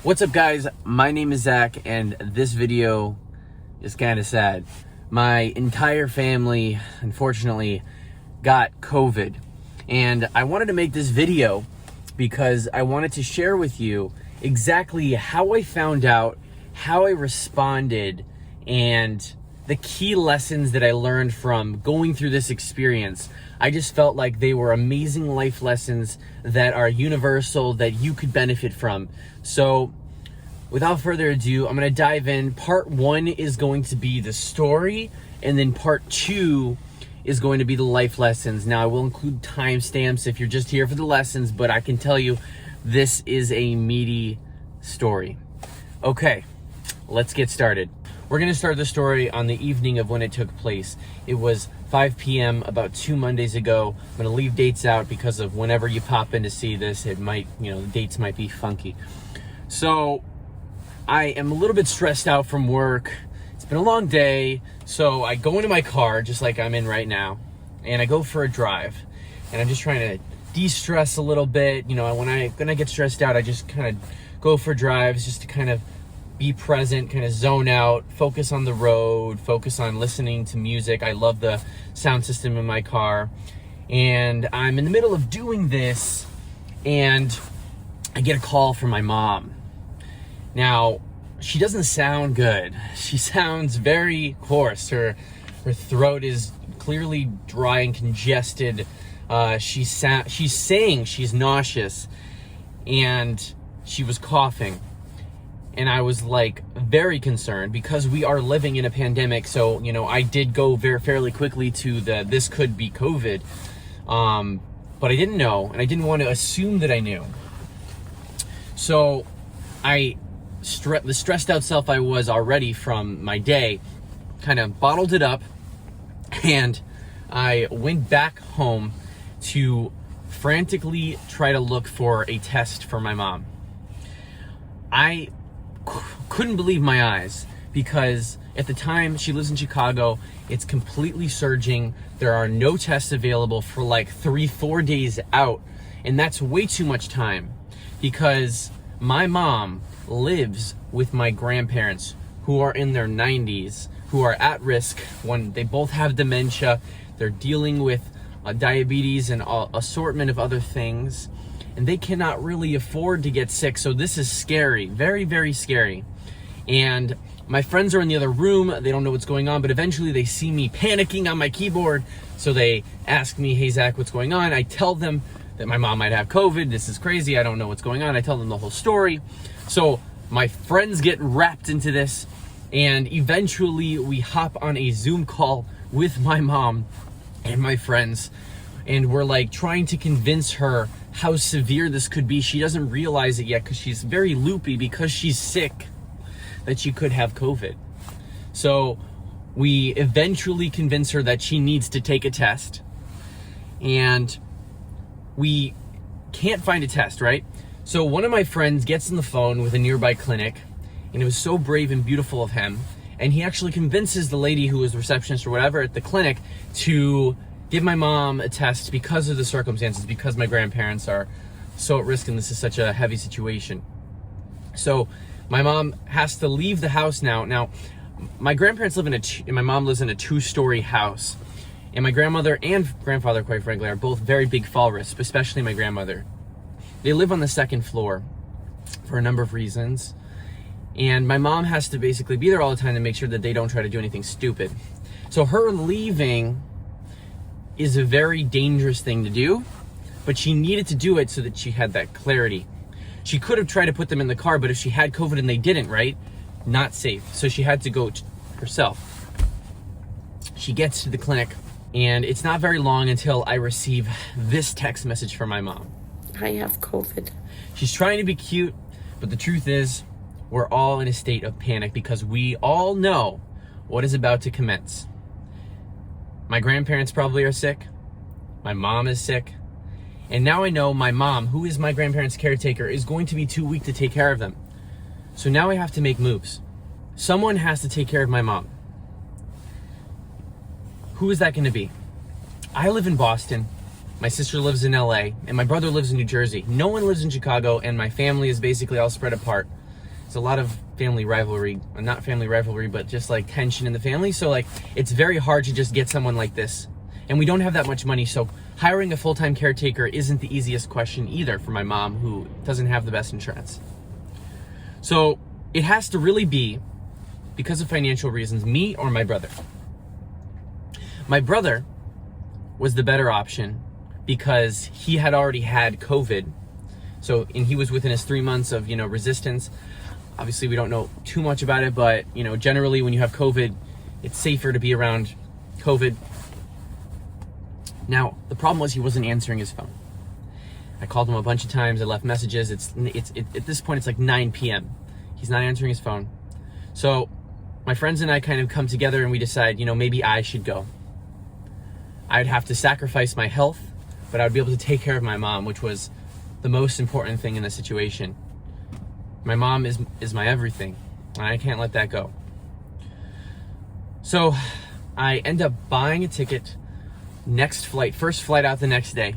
What's up, guys? My name is Zach, and this video is kind of sad. My entire family, unfortunately, got COVID, and I wanted to make this video because I wanted to share with you exactly how I found out, how I responded, and the key lessons that I learned from going through this experience. I just felt like they were amazing life lessons that are universal, that you could benefit from. So without further ado, I'm gonna dive in. Part 1 is going to be the story, and then part 2 is going to be the life lessons. Now, I will include timestamps if you're just here for the lessons, but I can tell you this is a meaty story. Okay, let's get started. We're gonna start the story on the evening of when it took place. It was 5 p.m. about 2 Mondays ago. I'm gonna leave dates out because of whenever you pop in to see this, it might, the dates might be funky. So I am a little bit stressed out from work. It's been a long day. So I go into my car, just like I'm in right now, and I go for a drive. And I'm just trying to de-stress a little bit. When I get stressed out, I just kind of go for drives just to kind of be present, kind of zone out, focus on the road, focus on listening to music. I love the sound system in my car. And I'm in the middle of doing this, and I get a call from my mom. Now, she doesn't sound good. She sounds very hoarse. Her throat is clearly dry and congested. She's saying she's nauseous, and she was coughing. And I was like very concerned because we are living in a pandemic. So, I did go fairly quickly to this could be COVID. But I didn't know, and I didn't want to assume that I knew. So the stressed out self I was already from my day kind of bottled it up, and I went back home to frantically try to look for a test for my mom. I couldn't believe my eyes because at the time, she lives in Chicago. It's completely surging. There are no tests available for like 3-4 days out, and that's way too much time because my mom lives with my grandparents who are in their 90s, who are at risk when they both have dementia. They're dealing with diabetes and an assortment of other things, and they cannot really afford to get sick. So this is scary, very, very scary. And my friends are in the other room. They don't know what's going on, but eventually they see me panicking on my keyboard. So they ask me, "Hey, Zach, what's going on?" I tell them that my mom might have COVID. This is crazy. I don't know what's going on. I tell them the whole story. So my friends get wrapped into this, and eventually we hop on a Zoom call with my mom and my friends, and we're like trying to convince her how severe this could be. She doesn't realize it yet because she's very loopy because she's sick, that she could have COVID. So we eventually convince her that she needs to take a test, and we can't find a test, right? So one of my friends gets on the phone with a nearby clinic, and it was so brave and beautiful of him, and he actually convinces the lady who was the receptionist or whatever at the clinic to give my mom a test because of the circumstances, because my grandparents are so at risk and this is such a heavy situation. So my mom has to leave the house now. Now, my grandparents live and my mom lives in a 2-story house. And my grandmother and grandfather, quite frankly, are both very big fall risks, especially my grandmother. They live on the 2nd floor for a number of reasons. And my mom has to basically be there all the time to make sure that they don't try to do anything stupid. So her leaving is a very dangerous thing to do, but she needed to do it so that she had that clarity. She could have tried to put them in the car, but if she had COVID and they didn't, right? Not safe. So she had to go herself. She gets to the clinic, and it's not very long until I receive this text message from my mom. "I have COVID." She's trying to be cute, but the truth is, we're all in a state of panic because we all know what is about to commence. My grandparents probably are sick. My mom is sick. And now I know my mom, who is my grandparents' caretaker, is going to be too weak to take care of them. So now I have to make moves. Someone has to take care of my mom. Who is that going to be? I live in Boston. My sister lives in LA, and my brother lives in New Jersey. No one lives in Chicago, and my family is basically all spread apart. there's a lot of family rivalry, not family rivalry, but just like tension in the family. So like, it's very hard to just get someone like this. And we don't have that much money, so hiring a full-time caretaker isn't the easiest question either for my mom, who doesn't have the best insurance. So it has to really be, because of financial reasons, me or my brother. My brother was the better option because he had already had COVID. So, and he was within his 3 months of, resistance. Obviously, we don't know too much about it, but, generally when you have COVID, it's safer to be around COVID. Now, the problem was he wasn't answering his phone. I called him a bunch of times. I left messages. It's at this point, it's like 9 p.m. He's not answering his phone. So my friends and I kind of come together and we decide, maybe I should go. I'd have to sacrifice my health, but I would be able to take care of my mom, which was the most important thing in the situation. My mom is my everything, and I can't let that go. So I end up buying a ticket, first flight out the next day,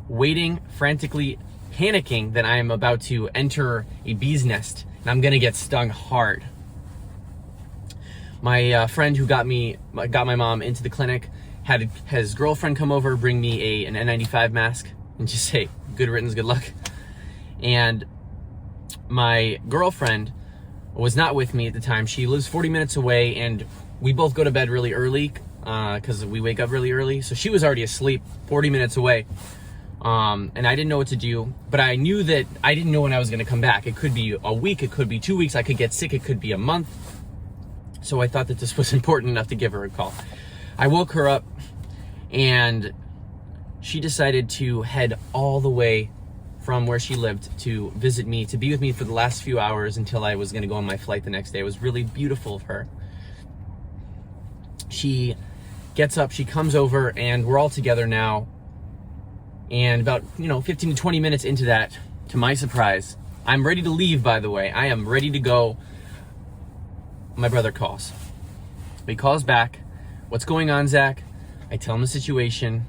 waiting, frantically panicking that I am about to enter a bee's nest and I'm gonna get stung hard. My friend who got my mom into the clinic had his girlfriend come over, bring me an N95 mask and just say, good riddance, good luck. And my girlfriend was not with me at the time. She lives 40 minutes away, and we both go to bed really early because we wake up really early. So she was already asleep 40 minutes away. And I didn't know what to do, but I knew that I didn't know when I was going to come back. It could be a week, it could be 2 weeks, I could get sick, it could be a month. So I thought that this was important enough to give her a call. I woke her up, and she decided to head all the way from where she lived to visit me, to be with me for the last few hours until I was going to go on my flight the next day. It was really beautiful of her. She gets up, she comes over, and we're all together now. And about, 15 to 20 minutes into that, to my surprise, I'm ready to leave, by the way. I am ready to go. My brother calls. He calls back. What's going on, Zach? I tell him the situation.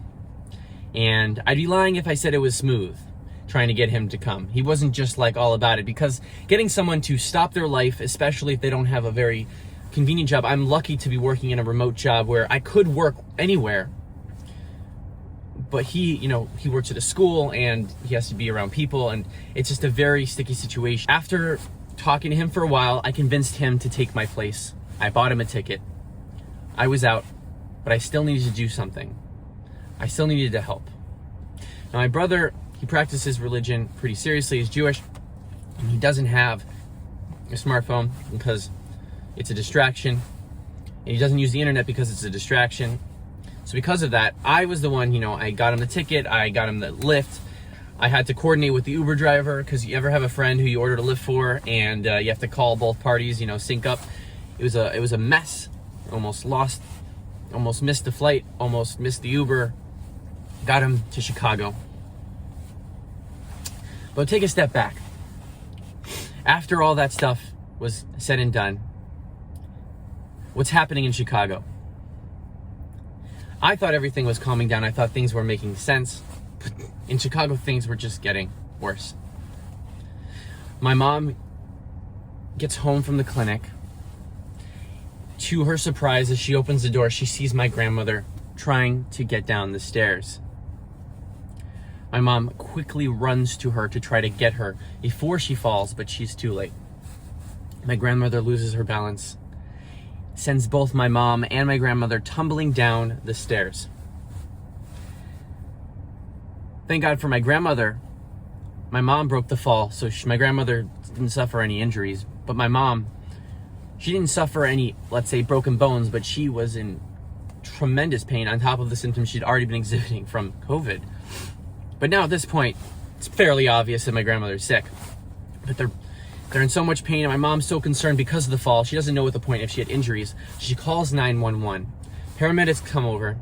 And I'd be lying if I said it was smooth, trying to get him to come. He wasn't just like all about it, because getting someone to stop their life, especially if they don't have a very convenient job. I'm lucky to be working in a remote job where I could work anywhere. But he works at a school and he has to be around people, and it's just a very sticky situation. After talking to him for a while, I convinced him to take my place. I bought him a ticket. I was out, but I still needed to do something. I still needed to help. Now, my brother, he practices religion pretty seriously. He's Jewish, and he doesn't have a smartphone because it's a distraction. And he doesn't use the internet because it's a distraction. So because of that, I was the one, I got him the ticket, I got him the Lyft. I had to coordinate with the Uber driver, because you ever have a friend who you ordered a Lyft for and you have to call both parties, sync up. It was a mess. Almost missed the flight, almost missed the Uber. Got him to Chicago. But take a step back. After all that stuff was said and done, what's happening in Chicago? I thought everything was calming down. I thought things were making sense. But in Chicago, things were just getting worse. My mom gets home from the clinic. To her surprise, as she opens the door, she sees my grandmother trying to get down the stairs. My mom quickly runs to her to try to get her before she falls, but she's too late. My grandmother loses her balance, sends both my mom and my grandmother tumbling down the stairs. Thank God for my grandmother. My mom broke the fall, so my grandmother didn't suffer any injuries. But my mom, she didn't suffer any, let's say, broken bones, but she was in tremendous pain on top of the symptoms she'd already been exhibiting from COVID. But now at this point, it's fairly obvious that my grandmother's sick. But they're in so much pain, and my mom's so concerned because of the fall. She doesn't know at the point if she had injuries. She calls 911. Paramedics come over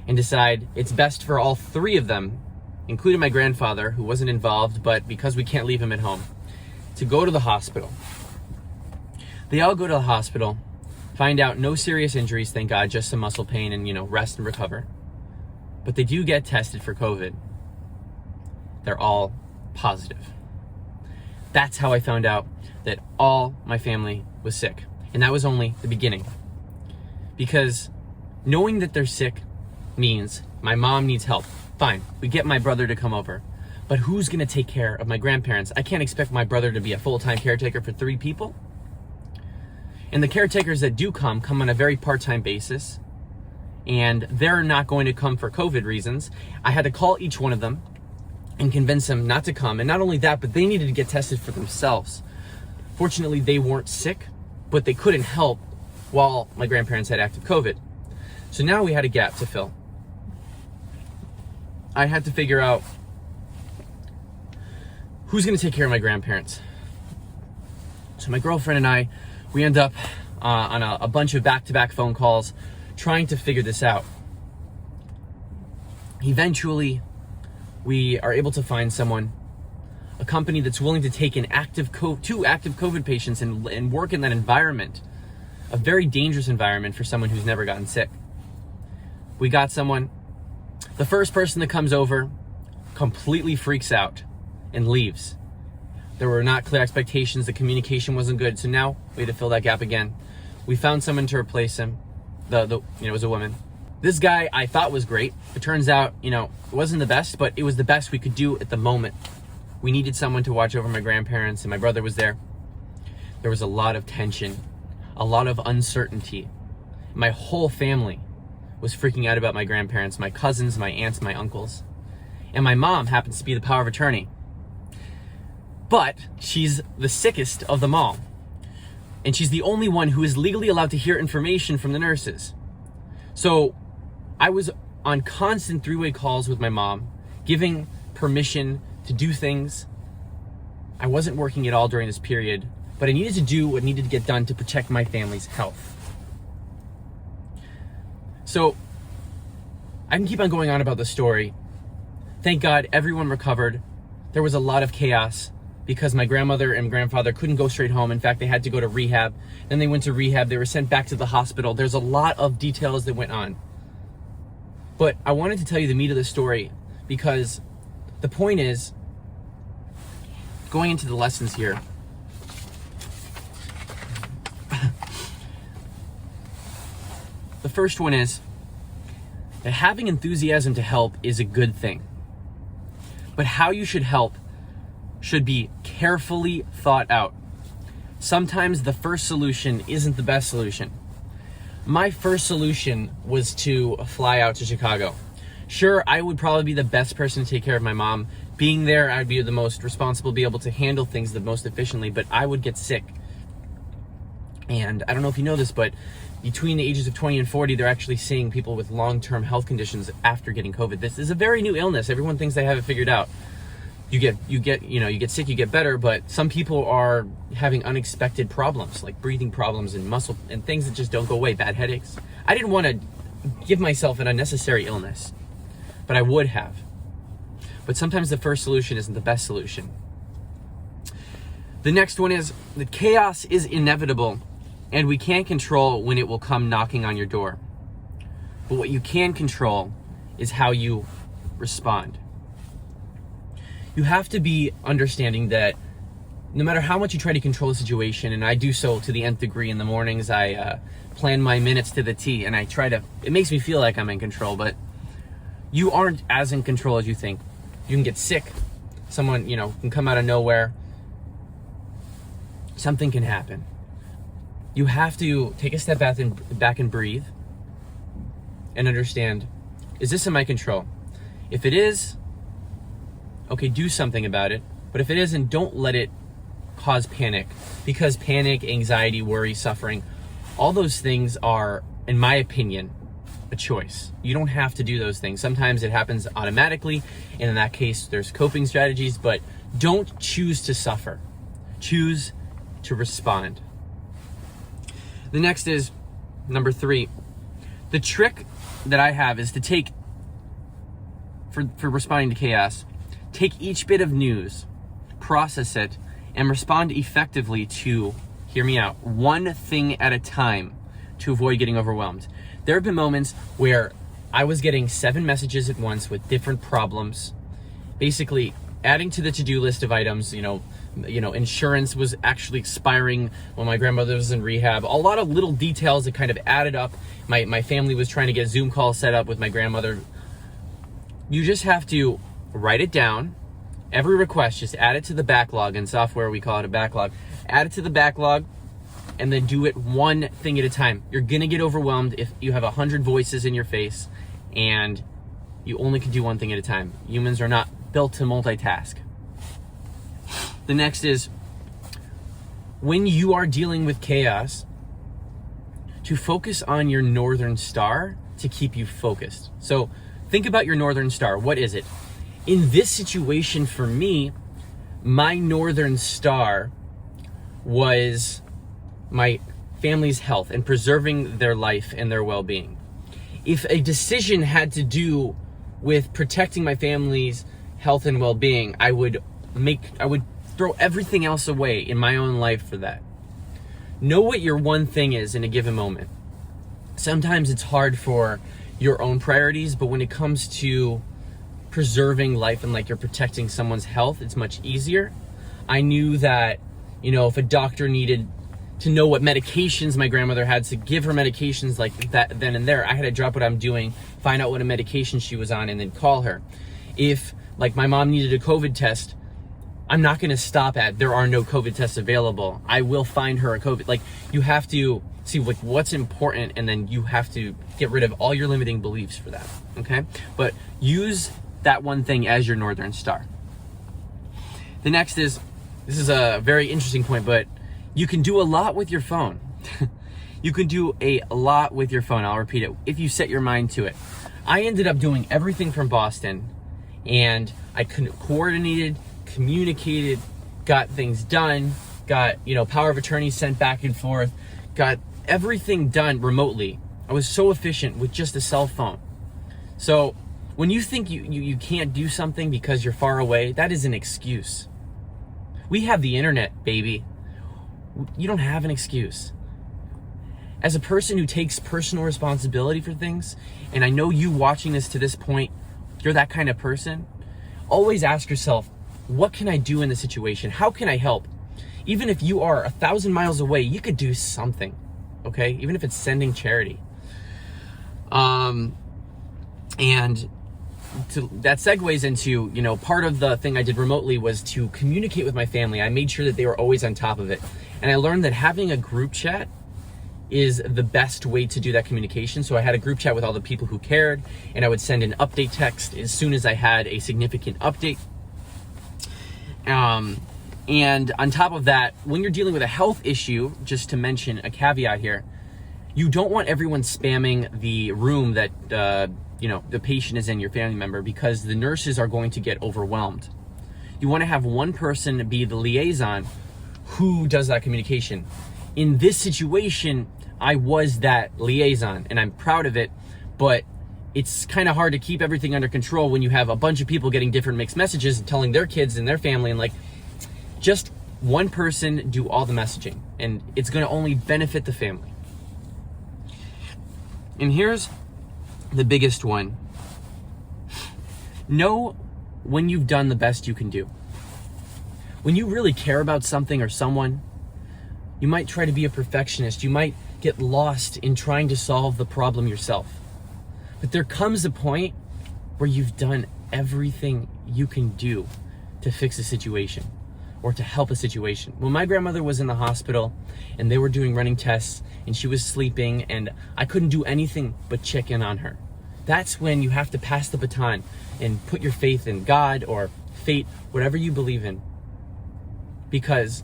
and decide it's best for all three of them, including my grandfather, who wasn't involved, but because we can't leave him at home, to go to the hospital. They all go to the hospital, find out no serious injuries, thank God, just some muscle pain and, rest and recover. But they do get tested for COVID. They're all positive. That's how I found out that all my family was sick. And that was only the beginning. Because knowing that they're sick means my mom needs help. Fine, we get my brother to come over. But who's gonna take care of my grandparents? I can't expect my brother to be a full-time caretaker for 3 people. And the caretakers that do come on a very part-time basis. And they're not going to come for COVID reasons. I had to call each one of them and convince them not to come. And not only that, but they needed to get tested for themselves. Fortunately, they weren't sick, but they couldn't help while my grandparents had active COVID. So now we had a gap to fill. I had to figure out who's gonna take care of my grandparents. So my girlfriend and I, we end up on a bunch of back-to-back phone calls trying to figure this out. Eventually, we are able to find someone, a company that's willing to take in two active COVID patients and work in that environment, a very dangerous environment for someone who's never gotten sick. We got someone. The first person that comes over completely freaks out and leaves. There were not clear expectations. The communication wasn't good. So now we had to fill that gap again. We found someone to replace him. It was a woman. This guy I thought was great. It turns out, it wasn't the best, but it was the best we could do at the moment. We needed someone to watch over my grandparents, and my brother was there. There was a lot of tension, a lot of uncertainty. My whole family was freaking out about my grandparents, my cousins, my aunts, my uncles. And my mom happens to be the power of attorney. But she's the sickest of them all. And she's the only one who is legally allowed to hear information from the nurses. So I was on constant 3-way calls with my mom, giving permission to do things. I wasn't working at all during this period, but I needed to do what needed to get done to protect my family's health. So I can keep on going on about the story. Thank God everyone recovered. There was a lot of chaos because my grandmother and grandfather couldn't go straight home. In fact, they had to go to rehab. Then they went to rehab. They were sent back to the hospital. There's a lot of details that went on. But I wanted to tell you the meat of the story because the point is, going into the lessons here, the first one is that having enthusiasm to help is a good thing. But how you should help should be carefully thought out. Sometimes the first solution isn't the best solution. My first solution was to fly out to Chicago. Sure, I would probably be the best person to take care of my mom. Being there, I'd be the most responsible, be able to handle things the most efficiently, but I would get sick. And I don't know if you know this, but between the ages of 20 and 40, they're actually seeing people with long-term health conditions after getting COVID. This is a very new illness. Everyone thinks they have it figured out. You get sick, you get better, but some people are having unexpected problems, like breathing problems and muscle and things that just don't go away, bad headaches. I didn't want to give myself an unnecessary illness, but I would have. But sometimes the first solution isn't the best solution. The next one is that chaos is inevitable, and we can't control when it will come knocking on your door. But what you can control is how you respond. You have to be understanding that no matter how much you try to control the situation, and I do so to the nth degree in the mornings, I plan my minutes to the T, and it makes me feel like I'm in control, but you aren't as in control as you think. You can get sick. Someone, can come out of nowhere. Something can happen. You have to take a step back and breathe and understand, is this in my control? If it is, okay, do something about it. But if it isn't, don't let it cause panic, because panic, anxiety, worry, suffering, all those things are, in my opinion, a choice. You don't have to do those things. Sometimes it happens automatically, and in that case, there's coping strategies, but don't choose to suffer. Choose to respond. The next is number 3. The trick that I have is to take, for responding to chaos, take each bit of news, process it, and respond effectively to, hear me out, one thing at a time to avoid getting overwhelmed. There have been moments where I was getting 7 messages at once with different problems, basically adding to the to-do list of items, Insurance was actually expiring when my grandmother was in rehab. A lot of little details that kind of added up. My family was trying to get Zoom calls set up with my grandmother. You just have to write it down. Every request, just add it to the backlog. In software, we call it a backlog. Add it to the backlog, and then do it one thing at a time. You're gonna get overwhelmed if you have 100 voices in your face and you only can do one thing at a time. Humans are not built to multitask. The next is, when you are dealing with chaos, to focus on your northern star to keep you focused. So think about your northern star. What is it? In this situation for me, my northern star was my family's health and preserving their life and their well-being. If a decision had to do with protecting my family's health and well-being, I would throw everything else away in my own life for that. Know what your one thing is in a given moment. Sometimes it's hard for your own priorities, but when it comes to preserving life and like you're protecting someone's health, it's much easier. I knew that, if a doctor needed to know what medications my grandmother had, to give her medications like that then and there, I had to drop what I'm doing, find out what a medication she was on, and then call her. If like my mom needed a COVID test, I'm not going to stop at there are no COVID tests available. I will find her a COVID. Like, you have to see like what's important, and then you have to get rid of all your limiting beliefs for that. Okay, but use that one thing as your northern star. The next is, this is a very interesting point, but you can do a lot with your phone. You can do a lot with your phone. I'll repeat it. If you set your mind to it. I ended up doing everything from Boston, and I coordinated, communicated, got things done, got, power of attorney sent back and forth, got everything done remotely. I was so efficient with just a cell phone. So when you think you can't do something because you're far away, that is an excuse. We have the internet, baby. You don't have an excuse. As a person who takes personal responsibility for things, and I know you watching this to this point, you're that kind of person, always ask yourself, what can I do in this situation? How can I help? Even if you are 1,000 miles away, you could do something, okay? Even if it's sending charity. That segues into, part of the thing I did remotely was to communicate with my family. I made sure that they were always on top of it. And I learned that having a group chat is the best way to do that communication. So I had a group chat with all the people who cared, and I would send an update text as soon as I had a significant update. And on top of that, when you're dealing with a health issue, just to mention a caveat here, you don't want everyone spamming the room that, the patient is in, your family member, because the nurses are going to get overwhelmed. You want to have one person be the liaison who does that communication. In this situation, I was that liaison, and I'm proud of it, but it's kind of hard to keep everything under control when you have a bunch of people getting different mixed messages and telling their kids and their family, and just one person do all the messaging, and it's going to only benefit the family. And here's the biggest one. Know when you've done the best you can do. When you really care about something or someone, you might try to be a perfectionist. You might get lost in trying to solve the problem yourself. But there comes a point where you've done everything you can do to fix a situation or to help a situation. When my grandmother was in the hospital and they were doing running tests and she was sleeping and I couldn't do anything but check in on her, that's when you have to pass the baton and put your faith in God or fate, whatever you believe in, because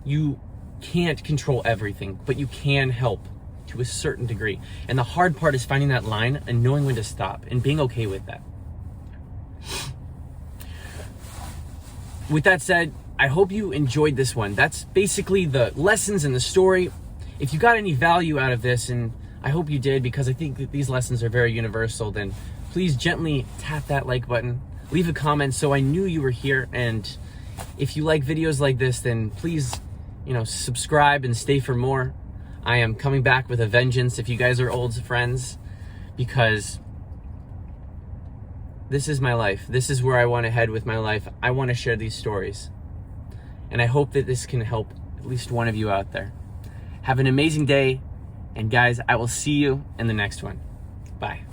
you can't control everything, but you can help to a certain degree. And the hard part is finding that line and knowing when to stop and being okay with that. With that said, I hope you enjoyed this one. That's basically the lessons and the story. If you got any value out of this, and I hope you did, because I think that these lessons are very universal, then please gently tap that like button, leave a comment so I knew you were here. And if you like videos like this, then please, subscribe and stay for more. I am coming back with a vengeance if you guys are old friends, because this is my life. This is where I want to head with my life. I want to share these stories. And I hope that this can help at least one of you out there. Have an amazing day. And guys, I will see you in the next one. Bye.